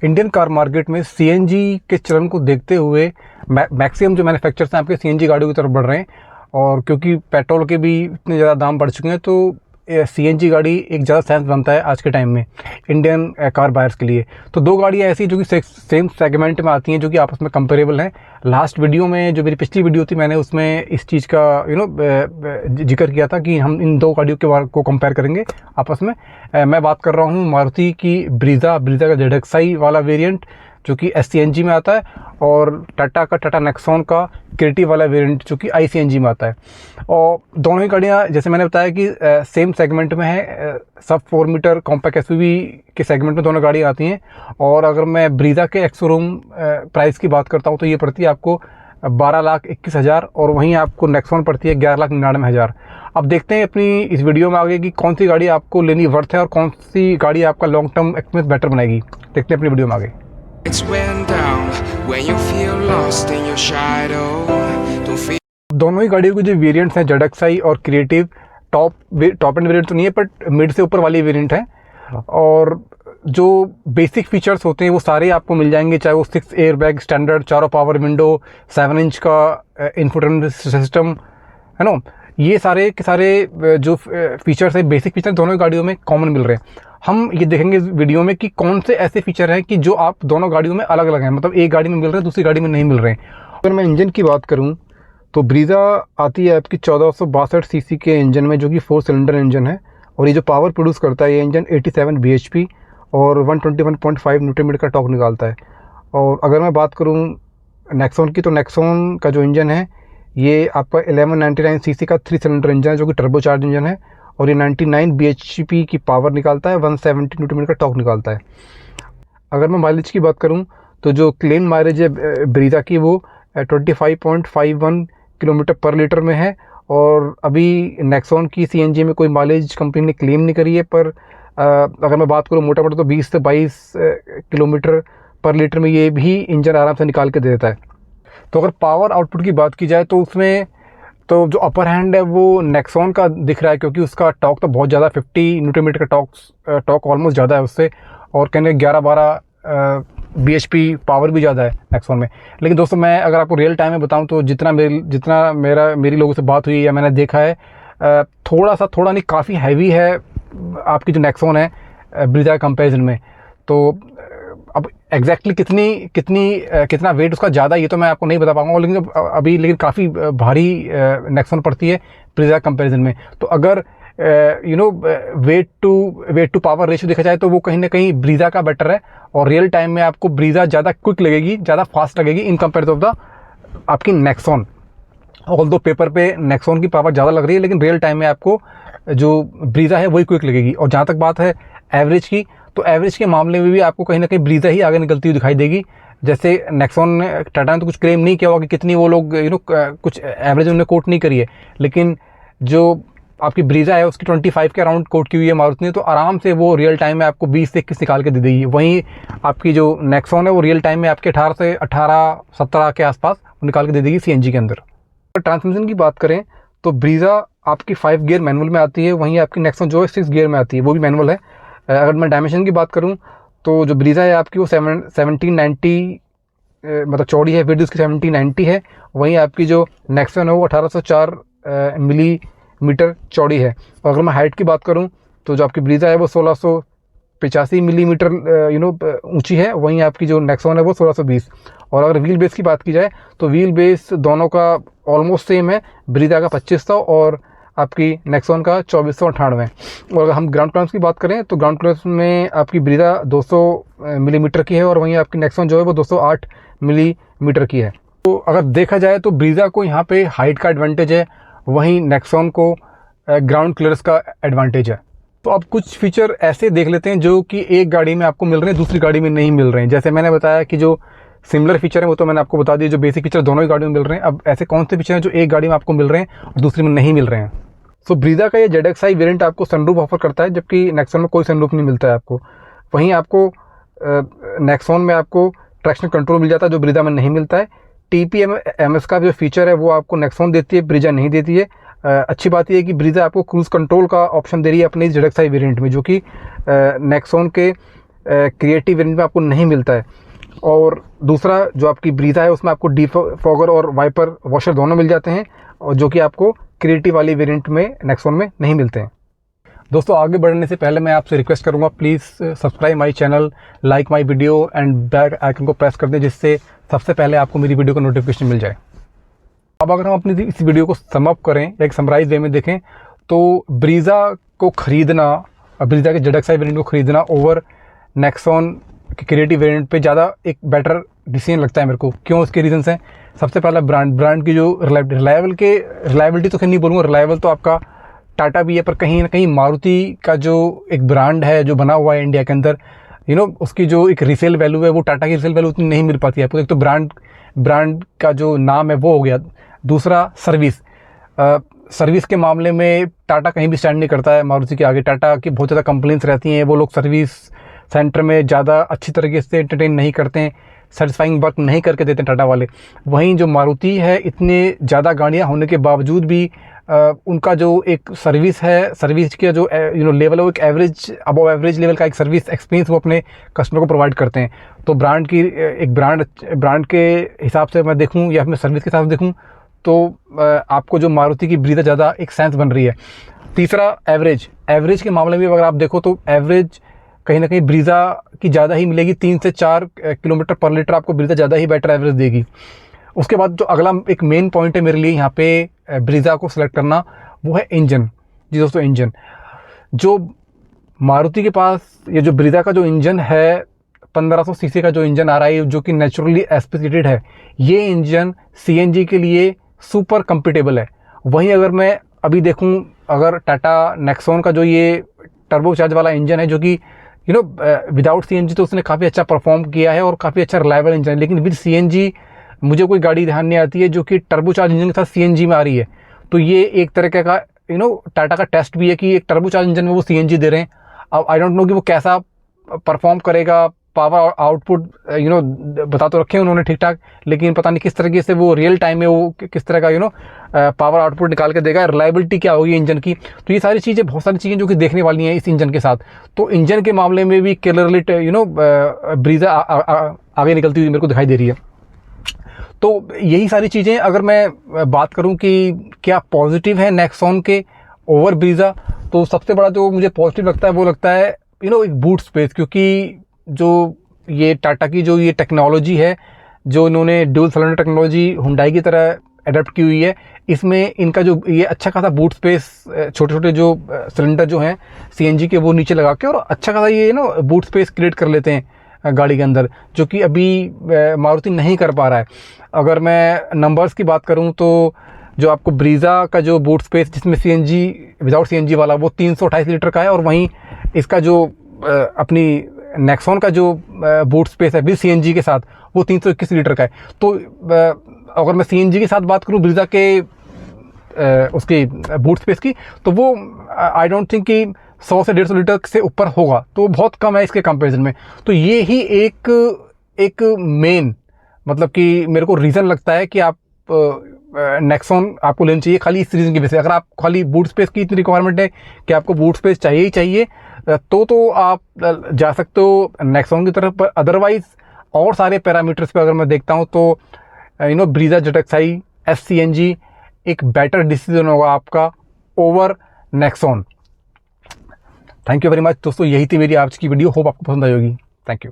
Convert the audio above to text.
Indian car market में CNG के चलन को देखते हुए मैक्सिमम जो मैन्युफैक्चरर्स हैं आपके सीएनजी गाड़ियों की तरफ बढ़ रहे हैं। और क्योंकि पेट्रोल के भी इतने ज़्यादा दाम बढ़ चुके हैं तो सीएनजी गाड़ी एक ज़्यादा सेंस बनता है आज के टाइम में इंडियन कार बायर्स के लिए। तो दो गाड़ियाँ ऐसी जो कि सेम सेगमेंट में आती हैं, जो कि आपस में कंपेरेबल हैं। लास्ट वीडियो में जो मेरी पिछली वीडियो थी, मैंने उसमें इस चीज़ का जिक्र किया था कि हम इन दो गाड़ियों के बारे को कंपेयर करेंगे आपस में। मैं बात कर रहा हूँ मारुति की ब्रीज़ा का ZXi वाला वेरिएंट जो कि SCNG में आता है, और टाटा नेक्सॉन का क्रिएटिव वाला वेरिएंट जो कि ICNG में आता है। और दोनों ही गाड़ियाँ जैसे मैंने बताया कि सेम सेगमेंट में है, सब 4 मीटर कॉम्पैक्ट SUV के सेगमेंट में दोनों गाड़ियाँ आती हैं। और अगर मैं ब्रीज़ा के एक्स-शोरूम प्राइस की बात करता हूँ तो ये पड़ती है आपको 12,21,000 और वहीं आपको नेक्सॉन पड़ती है 11,99,000। अब देखते हैं अपनी इस वीडियो में आगे कि कौन सी गाड़ी आपको लेनी वर्थ है और कौन सी गाड़ी आपका लॉन्ग टर्म एक्सपीरियंस बेटर बनाएगी। देखते हैं अपनी वीडियो में आगे। दोनों ही गाड़ियों के जो वेरिएंट्स हैं ZXi और क्रिएटिव, टॉप एंड वेरिएंट तो नहीं है बट मिड से ऊपर वाली वेरिएंट है। और जो बेसिक फीचर्स होते हैं वो सारे आपको मिल जाएंगे, चाहे वो 6 एयरबैग स्टैंडर्ड, चारों पावर विंडो, 7 इंच का इंफोटेनमेंट सिस्टम है ना। ये सारे के सारे जो फीचर्स है, बेसिक फीचर दोनों ही गाड़ियों में कॉमन मिल रहे हैं। हम ये देखेंगे इस वीडियो में कि कौन से ऐसे फीचर हैं कि जो आप दोनों गाड़ियों में अलग अलग हैं, मतलब एक गाड़ी में मिल रहे हैं दूसरी गाड़ी में नहीं मिल रहे हैं। अगर मैं इंजन की बात करूं तो ब्रीज़ा आती है आपकी 1462 सीसी के इंजन में, जो कि 4 सिलेंडर इंजन है। और ये जो पावर प्रोड्यूस करता है ये इंजन 87 bhp और 121.5 न्यूटन मीटर का टॉर्क निकालता है। और अगर मैं बात करूँ नेक्सॉन की, तो नेक्सॉन का जो इंजन है ये आपका 1199 सीसी का 3 सिलेंडर इंजन है, जो कि टर्बोचार्ज इंजन है। और ये 99 bhp की पावर निकालता है, 170 न्यूटन मीटर का टॉर्क निकालता है। अगर मैं माइलेज की बात करूं तो जो क्लेम माइलेज है ब्रीज़ा की वो 25.51 किलोमीटर पर लीटर में है। और अभी नेक्सॉन की CNG में कोई माइलेज कंपनी ने क्लेम नहीं करी है, पर अगर मैं बात करूं मोटा मोटा तो 20 से 22 किलोमीटर पर लीटर में ये भी इंजन आराम से निकाल के दे देता है। तो अगर पावर आउटपुट की बात की जाए तो उसमें तो जो अपर हैंड है वो नेक्सॉन का दिख रहा है, क्योंकि उसका टॉर्क तो बहुत ज़्यादा 50 न्यूटन मीटर का टॉर्क ऑलमोस्ट ज़्यादा है उससे, और कहने 11-12 bhp पावर भी ज़्यादा है नेक्सॉन में। लेकिन दोस्तों मैं अगर आपको रियल टाइम में बताऊं तो जितना मेरी लोगों से बात हुई या मैंने देखा है, थोड़ा नहीं काफ़ी हैवी है आपकी जो नेक्सॉन है ब्रीज़ा के कंपेरिजन में। तो अब एग्जैक्टली कितना वेट उसका ज़्यादा ये तो मैं आपको नहीं बता पाऊंगा, लेकिन काफ़ी भारी नेक्सॉन पड़ती है ब्रीज़ा कंपैरिजन में। तो अगर वेट टू पावर रेशियो देखा जाए तो वो कहीं ना कहीं ब्रीज़ा का बेटर है, और रियल टाइम में आपको ब्रीज़ा ज़्यादा क्विक लगेगी, ज़्यादा फास्ट लगेगी इन कंपेयर ऑफ द आपकी नेक्सॉन। ऑल्दो पेपर पे नेक्सॉन की पावर ज़्यादा लग रही है, लेकिन रियल टाइम में आपको जो ब्रीज़ा है वही क्विक लगेगी। और जहाँ तक बात है एवरेज की, तो एवरेज के मामले में भी आपको कहीं ना कहीं ब्रीज़ा ही आगे निकलती हुई दिखाई देगी। जैसे नेक्सॉन ने, टाटा ने तो कुछ क्लेम नहीं किया होगा कि कितनी वो लोग कुछ एवरेज उन्होंने कोट नहीं करी है, लेकिन जो आपकी ब्रीज़ा है उसकी 25 के अराउंड कोट की हुई है मारुति ने, तो आराम से वो रियल टाइम में आपको 20 से 21 निकाल के दे देगी। वहीं आपकी जो नेक्सॉन है वो रियल टाइम में आपके 18 से 17 के आसपास निकाल के दे देगी CNG के अंदर। ट्रांसमिशन की बात करें तो ब्रीज़ा आपकी 5 गियर मैनुअल में आती है, वहीं आपकी नेक्सॉन जो है 6 गियर में आती है, वो भी मैनुअल है। अगर मैं डायमेंशन की बात करूं तो जो ब्रीज़ा है आपकी वो 1790 मतलब चौड़ी है, विड्थ उसकी 1790 है। वहीं आपकी जो नेक्सॉन है वो 1804 मिलीमीटर चौड़ी है। और अगर मैं हाइट की बात करूं तो जो आपकी ब्रीज़ा है वो 1685 मिलीमीटर ऊंची है, वहीं आपकी जो नेक्सॉन है वो 1620। और अगर व्हील बेस की बात की जाए तो व्हील बेस दोनों का ऑलमोस्ट सेम है, ब्रीज़ा का 2500 और आपकी नेक्सॉन का 2498। और अगर हम ग्राउंड क्लियरेंस की बात करें तो ग्राउंड क्लियरेंस में आपकी ब्रीज़ा 200 मिलीमीटर की है, और वहीं आपकी नेक्सॉन जो है वो 208 मिलीमीटर की है। तो अगर देखा जाए तो ब्रीज़ा को यहाँ पे हाइट का एडवांटेज है, वहीं नेक्सॉन को ग्राउंड क्लियरेंस का एडवांटेज है। तो अब कुछ फीचर ऐसे देख लेते हैं जो कि एक गाड़ी में आपको मिल रहे हैं दूसरी गाड़ी में नहीं मिल रहे हैं। जैसे मैंने बताया कि जो सिमिलर फीचर है वो तो मैंने आपको बता दिया, जो बेसिक फीचर दोनों ही गाड़ियों में मिल रहे हैं। अब ऐसे कौन से फीचर हैं जो एक गाड़ी में आपको मिल रहे हैं और दूसरी में नहीं मिल रहे हैं। तो ब्रीज़ा का ये ZXi वेरिएंट आपको सनरूफ ऑफर करता है, जबकि नेक्सॉन में कोई सनरूफ नहीं मिलता है आपको। वहीं आपको नेक्सॉन में आपको ट्रैक्शन कंट्रोल मिल जाता है जो ब्रीज़ा में नहीं मिलता है। TPMS का जो फीचर है वो आपको नेक्सॉन देती है, ब्रीज़ा नहीं देती है। अच्छी बात यह है कि ब्रीज़ा आपको क्रूज़ कंट्रोल का ऑप्शन दे रही है अपने ZXi वेरिएंट में, जो कि नेक्सॉन के क्रिएटिव वेरिएंट में आपको नहीं मिलता है। और दूसरा जो आपकी ब्रीज़ा है उसमें आपको डिफॉगर और वाइपर वॉशर दोनों मिल जाते हैं, और जो कि आपको क्रिएटिव वाली वेरिएंट में नेक्सॉन में नहीं मिलते हैं। दोस्तों, आगे बढ़ने से पहले मैं आपसे रिक्वेस्ट करूंगा, please subscribe my channel, like my video and bell icon को प्रेस कर दें, जिससे सबसे पहले आपको मेरी वीडियो का नोटिफिकेशन मिल जाए। अब अगर हम अपनी इस वीडियो को सम अप करें, एक समराइज वे में देखें, तो ब्रीज़ा को ख़रीदना, ब्रीज़ा के ZXi वेरिएंट को ख़रीदना ओवर नेक्सॉन के क्रिएटिव वेरिएंट पे ज़्यादा एक बेटर डिसीजन लगता है मेरे को। क्यों? उसके रीजंस हैं। सबसे पहला ब्रांड की जो रिलायबिलिटी तो खैर नहीं बोलूँगा, रिलायबल तो आपका टाटा भी है, पर कहीं ना कहीं मारुति का जो एक ब्रांड है जो बना हुआ है इंडिया के अंदर, उसकी जो एक रीसेल वैल्यू है वो टाटा की रीसेल वैल्यू उतनी नहीं मिल पाती है आपको। एक तो ब्रांड का जो नाम है वो हो गया। दूसरा सर्विस के मामले में टाटा कहीं भी स्टैंड नहीं करता है मारुति के आगे। टाटा की बहुत ज़्यादा कंप्लेंट्स रहती हैं, वो लोग सर्विस सेंटर में ज़्यादा अच्छी तरीके से एंटरटेन नहीं करते हैं, सेटिस्फाइंग वर्क नहीं करके देते हैं टाटा वाले। वहीं जो मारुति है, इतने ज़्यादा गाड़ियाँ होने के बावजूद भी उनका जो एक सर्विस है, सर्विस का जो लेवल है, वो एक अबव एवरेज लेवल का एक सर्विस एक्सपीरियंस वो अपने कस्टमर को प्रोवाइड करते हैं। तो ब्रांड के हिसाब से मैं देखूं या फिर सर्विस के हिसाब से देखूं, तो आपको जो मारुति की ब्रीज़ा ज़्यादा एक सेंस बन रही है। तीसरा, एवरेज के मामले में अगर आप देखो तो एवरेज कहीं ना कहीं ब्रीज़ा की ज़्यादा ही मिलेगी। 3 से 4 किलोमीटर पर लीटर आपको ब्रीज़ा ज़्यादा ही बेटर एवरेज देगी। उसके बाद जो अगला एक मेन पॉइंट है मेरे लिए यहाँ पे ब्रीज़ा को सिलेक्ट करना, वो है इंजन। जी दोस्तों, इंजन जो मारुति के पास, ये जो ब्रीज़ा का जो इंजन है, 1500 सीसी का जो इंजन आ रहा है, जो कि नेचुरली एस्पिरेटेड है, ये इंजन CNG के लिए सुपर कंपेटेबल है। वहीं अगर मैं अभी देखूं, अगर टाटा नेक्सॉन का जो ये टर्बो चार्ज वाला इंजन है, जो कि विदाउट CNG तो उसने काफ़ी अच्छा परफॉर्म किया है और काफ़ी अच्छा रिलायबल इंजन है, लेकिन विद CNG मुझे कोई गाड़ी ध्यान नहीं आती है जो कि टर्बो चार्ज इंजन के साथ CNG में आ रही है। तो ये एक तरीके का टाटा का टेस्ट भी है कि एक टर्बो चार्ज इंजन में वो CNG दे रहे हैं। अब आई डोंट नो कि वो कैसा परफॉर्म करेगा, पावर आउटपुट बता तो रखे उन्होंने ठीक ठाक, लेकिन पता नहीं किस तरीके से वो रियल टाइम में वो किस तरह का पावर आउटपुट निकाल के देगा, रिलायबिलिटी क्या होगी इंजन की। तो ये सारी चीज़ें, बहुत सारी चीज़ें जो कि देखने वाली हैं इस इंजन के साथ। तो इंजन के मामले में भी क्लियरली ब्रीज़ा आगे निकलती हुई मेरे को दिखाई दे रही है। तो यही सारी चीज़ें, अगर मैं बात करूं कि क्या पॉजिटिव है नेक्सॉन के ओवर ब्रीज़ा, तो सबसे बड़ा जो मुझे पॉजिटिव लगता है वो लगता है एक बूट स्पेस। क्योंकि जो ये टाटा की जो ये टेक्नोलॉजी है, जो इन्होंने ड्यूल सिलेंडर टेक्नोलॉजी हुंडई की तरह अडेप्ट की हुई है, इसमें इनका जो ये अच्छा खासा बूट स्पेस, छोटे छोटे जो सिलेंडर जो हैं CNG के, वो नीचे लगा के और अच्छा खासा ये बूट स्पेस क्रिएट कर लेते हैं गाड़ी के अंदर, जो कि अभी मारुति नहीं कर पा रहा है। अगर मैं नंबर्स की बात करूं तो जो आपको ब्रीज़ा का जो बूट स्पेस जिसमें CNG विदाउट CNG वाला, वो 328 लीटर का है, और वहीं इसका जो अपनी नेक्सॉन का जो बूट स्पेस है विद CNG के साथ, वो 321 लीटर का है। तो अगर मैं CNG के साथ बात करूं ब्रीज़ा के उसकी बूट स्पेस की, तो वो आई डोंट थिंक कि 100 से 150 लीटर से ऊपर होगा, तो बहुत कम है इसके कंपैरिजन में। तो ये ही एक मेन मतलब कि मेरे को रीज़न लगता है कि आप नेक्सॉन आपको लेनी चाहिए खाली इस रीज़न की वजह से। अगर आप खाली बूट स्पेस की इतनी रिक्वायरमेंट है कि आपको बूट स्पेस चाहिए ही चाहिए, तो आप जा सकते हो नेक्सॉन की तरफ। पर अदरवाइज और सारे पैरामीटर्स पे अगर मैं देखता हूँ तो ब्रीज़ा ZXi SCNG एक बेटर डिसीजन होगा आपका over Nexon. Thank you very much दोस्तों, यही थी मेरी आज की वीडियो। होप आपको पसंद आई होगी। Thank you.